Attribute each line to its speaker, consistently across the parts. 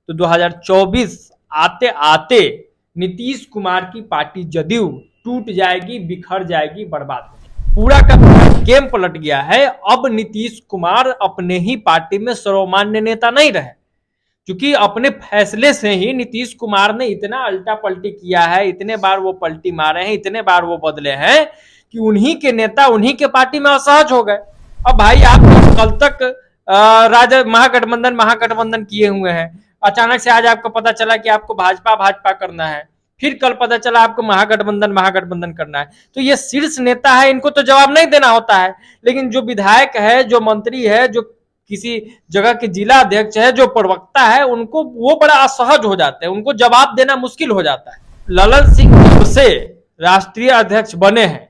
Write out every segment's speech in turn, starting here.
Speaker 1: तो 2024 आते आते नीतीश कुमार की पार्टी जदयू टूट जाएगी, बिखर जाएगी, बर्बाद हो जाएगी। पूरा का पूरा गेम पलट गया है। अब नीतीश कुमार अपने ही पार्टी में सर्वमान्य नेता नहीं रहे, क्योंकि अपने फैसले से ही नीतीश कुमार ने इतना अल्टा पलटी किया है, इतने बार वो पलटी मारे हैं, इतने बार वो बदले हैं कि उन्हीं के नेता उन्हीं के पार्टी में असहज हो गए। अब भाई आप कल तक महागठबंधन किए हुए हैं, अचानक से आज आपको पता चला कि आपको भाजपा करना है, फिर कल पता चला आपको महागठबंधन करना है। तो ये शीर्ष नेता है, इनको तो जवाब नहीं देना होता है, लेकिन जो विधायक है, जो मंत्री है, जो किसी जगह के जिला अध्यक्ष है, जो प्रवक्ता है, उनको वो बड़ा असहज हो जाते हैं, उनको जवाब देना मुश्किल हो जाता है। ललन सिंह जब से राष्ट्रीय अध्यक्ष बने हैं,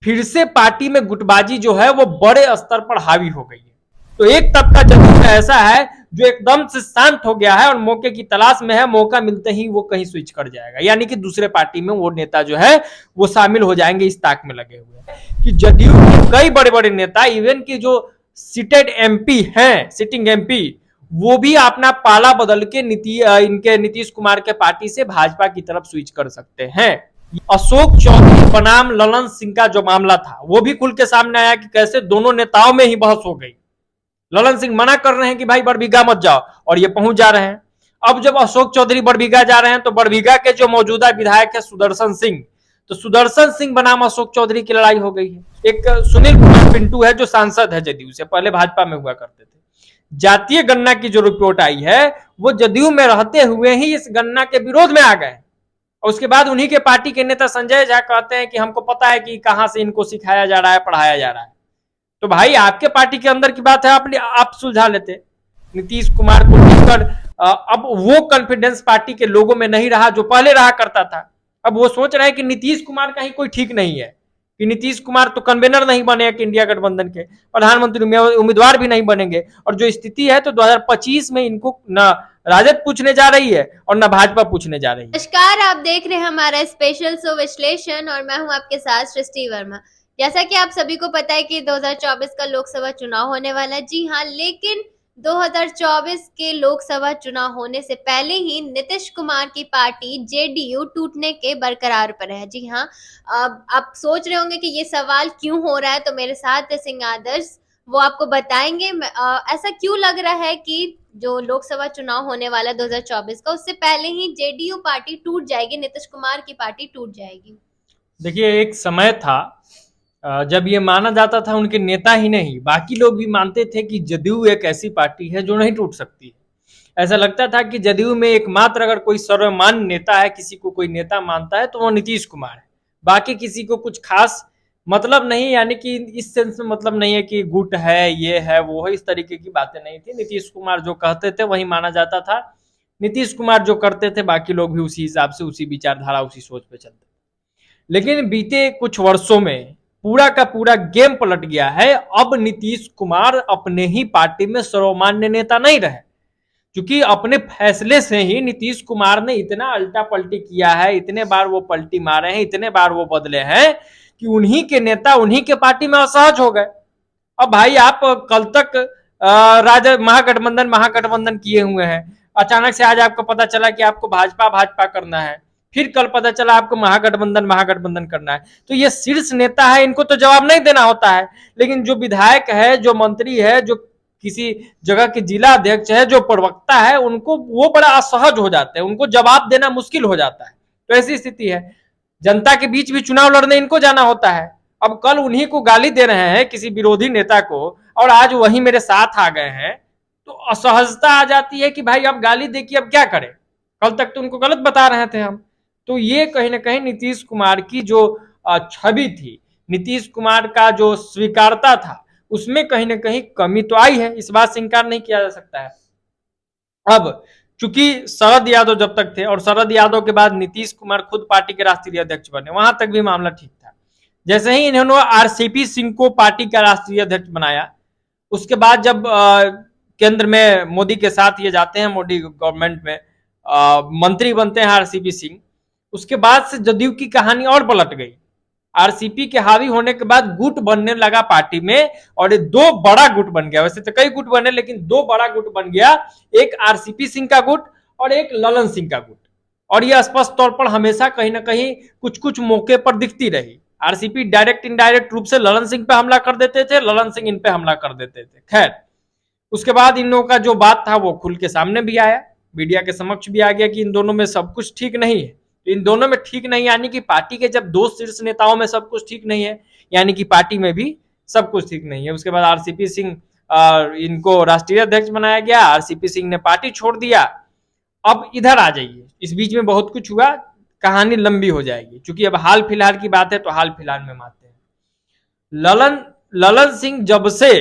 Speaker 1: फिर से पार्टी में गुटबाजी जो है वो बड़े स्तर पर हावी हो गई है। तो एक तबका जदयू में ऐसा है जो एकदम से शांत हो गया है और मौके की तलाश में है, मौका मिलते ही वो कहीं स्विच कर जाएगा, यानी कि दूसरे पार्टी में वो नेता जो है वो शामिल हो जाएंगे, इस ताक में लगे हुए हैं कि जदयू के कई बड़े बड़े नेता, इवन की जो सीटेड एमपी हैं, सिटिंग एमपी, वो भी अपना पाला बदल के नीतीश कुमार के पार्टी से भाजपा की तरफ स्विच कर सकते हैं। अशोक चौधरी बनाम ललन सिंह का जो मामला था वो भी खुल के सामने आया कि कैसे दोनों नेताओं में ही बहस हो गई। ललन सिंह मना कर रहे हैं कि भाई बड़बीघा मत जाओ, और ये पहुंच जा रहे हैं। अब जब अशोक चौधरी बड़बीघा जा रहे हैं तो बड़बीघा के जो मौजूदा विधायक है सुदर्शन सिंह, तो सुदर्शन सिंह बनाम अशोक चौधरी की लड़ाई हो गई है। एक सुनील कुमार पिंटू है जो सांसद है जदयू से, पहले भाजपा में हुआ करते थे। जातीय गणना की जो रिपोर्ट आई है वो जदयू में रहते हुए ही इस गणना के विरोध में आ गए, और उसके बाद उन्हीं के पार्टी के नेता संजय झा कहते हैं कि हमको पता है कि कहां से इनको सिखाया जा रहा है, पढ़ाया जा रहा है। तो भाई आपके पार्टी के अंदर की बात है, आप सुलझा लेते। नीतीश कुमार को लेकर अब वो कॉन्फिडेंस पार्टी के लोगों में नहीं रहा जो पहले रहा करता था। अब वो सोच रहे हैं कि नीतीश कुमार का ही कोई ठीक नहीं है, कि नीतीश कुमार तो कन्वेनर नहीं बने कि इंडिया गठबंधन के, प्रधानमंत्री उम्मीदवार भी नहीं बनेंगे, और जो स्थिति है तो 2025 में इनको न राजद पूछने जा रही है और न भाजपा पूछने जा रही है।
Speaker 2: नमस्कार, आप देख रहे हैं हमारा स्पेशल शो विश्लेषण और मैं हूं आपके साथ सृष्टि वर्मा। जैसा कि आप सभी को पता है कि 2024 का लोकसभा चुनाव होने वाला है। जी हाँ, लेकिन 2024 के लोकसभा चुनाव होने से पहले ही नीतीश कुमार की पार्टी जेडीयू टूटने के बरकरार पर है। जी हाँ, आप सोच रहे होंगे कि ये सवाल क्यों हो रहा है, तो मेरे साथ सिंह आदर्श वो आपको बताएंगे ऐसा क्यों लग रहा है कि जो लोकसभा चुनाव होने वाला 2024 का, उससे पहले ही जेडीयू पार्टी टूट जाएगी, नीतीश कुमार की पार्टी टूट जाएगी।
Speaker 1: देखिए, एक समय था जब ये माना जाता था, उनके नेता ही नहीं बाकी लोग भी मानते थे कि जदयू एक ऐसी पार्टी है जो नहीं टूट सकती है। ऐसा लगता था कि जदयू में एकमात्र अगर कोई सर्वमान्य नेता है, किसी को कोई नेता मानता है, तो वो नीतीश कुमार है। बाकी किसी को कुछ खास मतलब नहीं, यानी कि इस सेंस में मतलब नहीं है कि गुट है, ये है, वो है, इस तरीके की बातें नहीं थी। नीतीश कुमार जो कहते थे वही माना जाता था। नीतीश कुमार जो करते थे बाकी लोग भी उसी हिसाब से, उसी विचारधारा, उसी सोच पे चलते थे। लेकिन बीते कुछ वर्षों में पूरा का पूरा गेम पलट गया है। अब नीतीश कुमार अपने ही पार्टी में सर्वमान्य नेता नहीं रहे, क्योंकि अपने फैसले से ही नीतीश कुमार ने इतना अल्टा पलटी किया है, इतने बार वो पलटी मारे हैं, इतने बार वो बदले हैं कि उन्हीं के नेता उन्हीं के पार्टी में असहज हो गए। अब भाई आप कल तक महागठबंधन किए हुए हैं, अचानक से आज आपको पता चला कि आपको भाजपा करना है, फिर कल पता चला आपको महागठबंधन करना है। तो ये शीर्ष नेता है, इनको तो जवाब नहीं देना होता है, लेकिन जो विधायक है, जो मंत्री है, जो किसी जगह के जिला अध्यक्ष है, जो प्रवक्ता है, उनको वो बड़ा असहज हो जाते हैं, उनको जवाब देना मुश्किल हो जाता है। तो ऐसी स्थिति है। जनता के बीच भी चुनाव लड़ने इनको जाना होता है। अब कल उन्हीं को गाली दे रहे हैं, किसी विरोधी नेता को, और आज वही मेरे साथ आ गए हैं, तो असहजता आ जाती है कि भाई अब गाली दे कि अब क्या करें, कल तक तो उनको गलत बता रहे थे हम। तो ये कहीं ना कहीं नीतीश कुमार की जो छवि थी, नीतीश कुमार का जो स्वीकारता था, उसमें कहीं ना कहीं कमी तो आई है, इस बात से इंकार नहीं किया जा सकता है। अब चूंकि शरद यादव जब तक थे, और शरद यादव के बाद नीतीश कुमार खुद पार्टी के राष्ट्रीय अध्यक्ष बने, वहां तक भी मामला ठीक था। जैसे ही इन्होंने आरसीपी सिंह को पार्टी का राष्ट्रीय अध्यक्ष बनाया, उसके बाद जब केंद्र में मोदी के साथ ये जाते हैं, मोदी गवर्नमेंट में मंत्री बनते हैं आरसीपी सिंह, उसके बाद से जदयू की कहानी और पलट गई। आरसीपी के हावी होने के बाद गुट बनने लगा पार्टी में, और ये दो बड़ा गुट बन गया। वैसे तो कई गुट बने, लेकिन दो बड़ा गुट बन गया। एक आरसीपी सिंह का गुट और एक ललन सिंह का गुट। और यह स्पष्ट तौर पर हमेशा कहीं ना कहीं कुछ कुछ मौके पर दिखती रही। आरसीपी डायरेक्ट इनडायरेक्ट रूप से ललन सिंह पे हमला कर देते थे, ललन सिंह इन पे हमला कर देते थे। खैर, उसके बाद इन लोगों का जो बात था वो खुल के सामने भी आया, मीडिया के समक्ष भी आ गया कि इन दोनों में सब कुछ ठीक नहीं है। तो इन दोनों में ठीक नहीं यानी कि पार्टी के जब दो शीर्ष नेताओं में सब कुछ ठीक नहीं है, यानी कि पार्टी में भी सब कुछ ठीक नहीं है। उसके बाद आरसीपी सिंह इनको राष्ट्रीय अध्यक्ष बनाया गया, आरसीपी सिंह ने पार्टी छोड़ दिया। अब इधर आ जाइए, इस बीच में बहुत कुछ हुआ, कहानी लंबी हो जाएगी, क्योंकि अब हाल फिलहाल की बात है तो हाल फिलहाल में मानते हैं। ललन सिंह जब से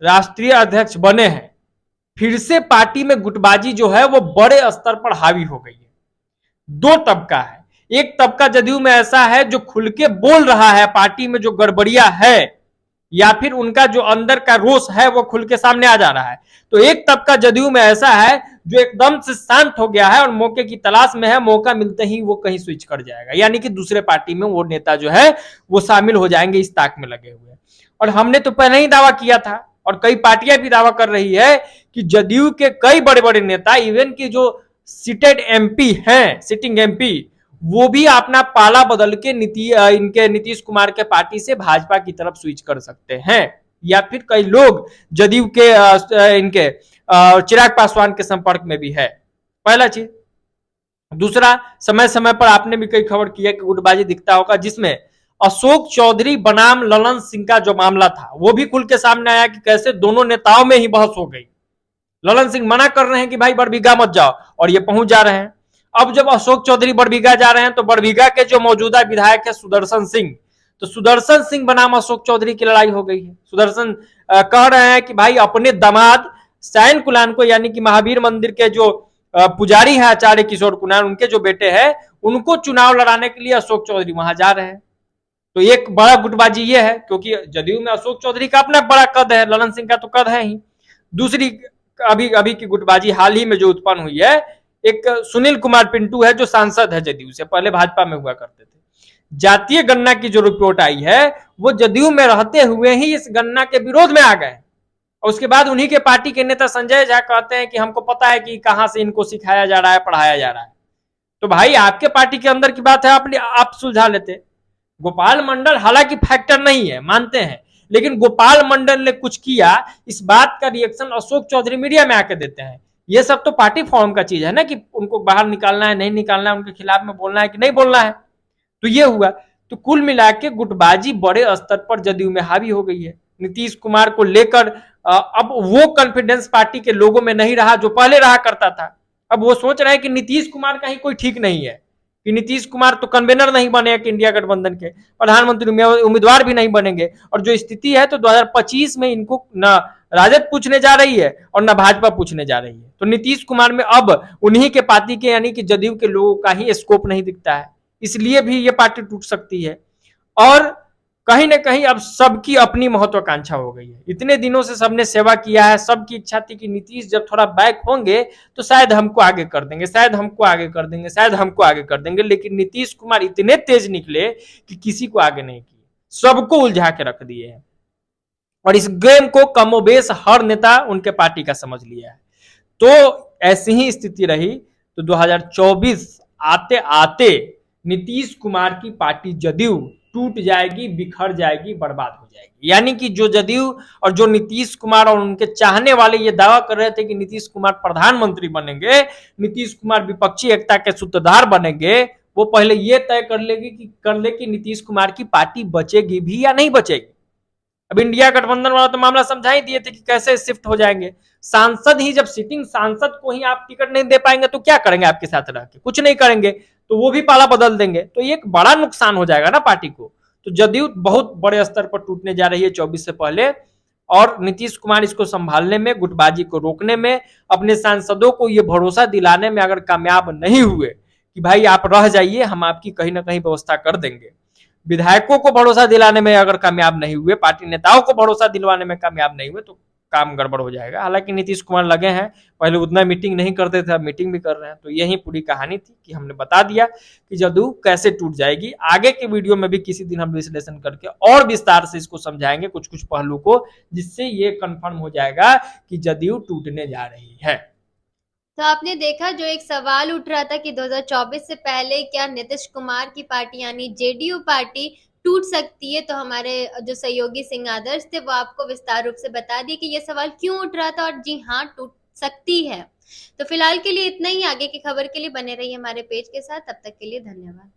Speaker 1: राष्ट्रीय अध्यक्ष बने हैं, फिर से पार्टी में गुटबाजी जो है वो बड़े स्तर पर हावी हो गई है। दो तबका है, एक तबका जदयू में ऐसा है जो खुल के बोल रहा है पार्टी में जो गड़बड़िया है, या फिर उनका जो अंदर का रोष है वो खुल के सामने आ जा रहा है। तो एक तबका जदयू में ऐसा है जो एकदम से शांत हो गया है और मौके की तलाश में है, मौका मिलते ही वो कहीं स्विच कर जाएगा, यानी कि दूसरे पार्टी में वो नेता जो है वो शामिल हो जाएंगे, इस ताक में लगे हुए। और हमने तो पहले ही दावा किया था और कई पार्टियां भी दावा कर रही है कि जदयू के कई बड़े बड़े नेता, इवन की जो सीटेड एमपी हैं, सिटिंग एमपी, वो भी अपना पाला बदल के इनके नीतीश कुमार के पार्टी से भाजपा की तरफ स्विच कर सकते हैं, या फिर कई लोग जदयू के इनके चिराग पासवान के संपर्क में भी है। पहला चीज। दूसरा, समय समय पर आपने भी कई खबर किया कि गुटबाजी दिखता होगा, जिसमें अशोक चौधरी बनाम ललन सिंह का जो मामला था वो भी खुल के सामने आया कि कैसे दोनों नेताओं में ही बहस हो गई। ललन सिंह मना कर रहे हैं कि भाई बड़बीघा मत जाओ, और ये पहुंच जा रहे हैं। अब जब अशोक चौधरी बड़बीघा जा रहे हैं तो बड़बीघा के जो मौजूदा विधायक है सुदर्शन सिंह, तो सुदर्शन सिंह बनाम अशोक चौधरी की लड़ाई हो गई है। सुदर्शन कह रहे हैं कि भाई अपने दामाद सैन कुलान को, यानी कि महावीर मंदिर के जो पुजारी है आचार्य किशोर कुलान, उनके जो बेटे हैं, उनको चुनाव लड़ाने के लिए अशोक चौधरी वहां जा रहे हैं। तो एक बड़ा गुटबाजी ये है, क्योंकि जदयू में अशोक चौधरी का अपना बड़ा कद है, ललन सिंह का तो कद है ही। दूसरी अभी की गुटबाजी हाल ही में जो उत्पन्न हुई है, एक सुनील कुमार पिंटू है जो सांसद है जदयू से, पहले भाजपा में हुआ करते थे। जातीय गणना की जो रिपोर्ट आई है वो जदयू में रहते हुए ही इस गणना के विरोध में आ गए, और उसके बाद उन्हीं के पार्टी के नेता संजय झा कहते हैं कि हमको पता है कि कहां से इनको सिखाया जा रहा है, पढ़ाया जा रहा है। तो भाई आपके पार्टी के अंदर की बात है, आप सुलझा लेते। गोपाल मंडल हालांकि फैक्टर नहीं है, मानते हैं, लेकिन गोपाल मंडल ने कुछ किया, इस बात का रिएक्शन अशोक चौधरी मीडिया में आके देते हैं। ये सब तो पार्टी फॉर्म का चीज है ना, कि उनको बाहर निकालना है, नहीं निकालना है, उनके खिलाफ में बोलना है कि नहीं बोलना है। तो ये हुआ। तो कुल मिला के गुटबाजी बड़े स्तर पर जदयू में हावी हो गई है। नीतीश कुमार को लेकर अब वो कॉन्फिडेंस पार्टी के लोगों में नहीं रहा जो पहले रहा करता था। अब वो सोच रहे हैं कि नीतीश कुमार का ही कोई ठीक नहीं है, कि नीतीश कुमार तो कन्वेनर नहीं बने कि इंडिया गठबंधन के, प्रधानमंत्री उम्मीदवार भी नहीं बनेंगे। और जो स्थिति है तो 2025 में इनको न राजद पूछने जा रही है और न भाजपा पूछने जा रही है। तो नीतीश कुमार में अब उन्हीं के पार्टी के, यानी कि जदयू के लोगों का ही स्कोप नहीं दिखता है, इसलिए भी ये पार्टी टूट सकती है। और कहीं ना कहीं अब सबकी अपनी महत्वाकांक्षा हो गई है। इतने दिनों से सबने सेवा किया है, सबकी इच्छा थी कि नीतीश जब थोड़ा बैक होंगे तो शायद हमको आगे कर देंगे, शायद हमको आगे कर देंगे, शायद हमको आगे कर देंगे। लेकिन नीतीश कुमार इतने तेज निकले कि किसी को आगे नहीं किए, सबको उलझा के रख दिए हैं। और इस गेम को कमोबेश हर नेता उनके पार्टी का समझ लिया है। तो ऐसी ही स्थिति रही। तो 2024 आते आते नीतीश कुमार की पार्टी जदयू टूट जाएगी, बिखर जाएगी, बर्बाद हो जाएगी। यानी कि जो जदयू और जो नीतीश कुमार और उनके चाहने वाले ये दावा कर रहे थे कि नीतीश कुमार प्रधानमंत्री बनेंगे, नीतीश कुमार विपक्षी एकता के सूत्रधार बनेंगे, वो पहले ये तय कर ले कि नीतीश कुमार की पार्टी बचेगी भी या नहीं बचेगी। अब इंडिया गठबंधन वाला तो मामला समझा ही दिए थे कि कैसे शिफ्ट हो जाएंगे। सांसद ही, जब सिटिंग सांसद को ही आप टिकट नहीं दे पाएंगे तो क्या करेंगे आपके साथ रह के? कुछ नहीं करेंगे, तो वो भी पाला बदल देंगे। तो एक बड़ा नुकसान हो जाएगा ना पार्टी को। तो जदयू बहुत बड़े स्तर पर टूटने जा रही है 24 से पहले, और नीतीश कुमार इसको संभालने में, गुटबाजी को रोकने में, अपने सांसदों को ये भरोसा दिलाने में अगर कामयाब नहीं हुए कि भाई आप रह जाइए, हम आपकी कहीं ना कहीं व्यवस्था कर देंगे, विधायकों को भरोसा दिलाने में अगर कामयाब नहीं हुए, पार्टी नेताओं को भरोसा दिलवाने में कामयाब नहीं हुए, तो काम गड़बड़ हो जाएगा। हालांकि नीतीश कुमार लगे हैं, पहले उतना मीटिंग नहीं करते थे, अब मीटिंग भी कर रहे हैं। तो यही पूरी कहानी थी कि हमने बता दिया कि जदयू कैसे टूट जाएगी। आगे के वीडियो में भी किसी दिन हम विश्लेषण करके और विस्तार से इसको समझाएंगे, कुछ कुछ पहलू को, जिससे ये कंफर्म हो जाएगा कि जदयू टूटने जा रही है।
Speaker 2: तो आपने देखा जो एक सवाल उठ रहा था कि 2024 से पहले क्या नीतीश कुमार की पार्टी यानी जेडीयू पार्टी टूट सकती है, तो हमारे जो सहयोगी सिंह आदर्श थे वो आपको विस्तार रूप से बता दिए कि ये सवाल क्यों उठ रहा था, और जी हाँ, टूट सकती है। तो फिलहाल के लिए इतना ही, आगे की खबर के लिए बने रहिए हमारे पेज के साथ, तब तक के लिए धन्यवाद।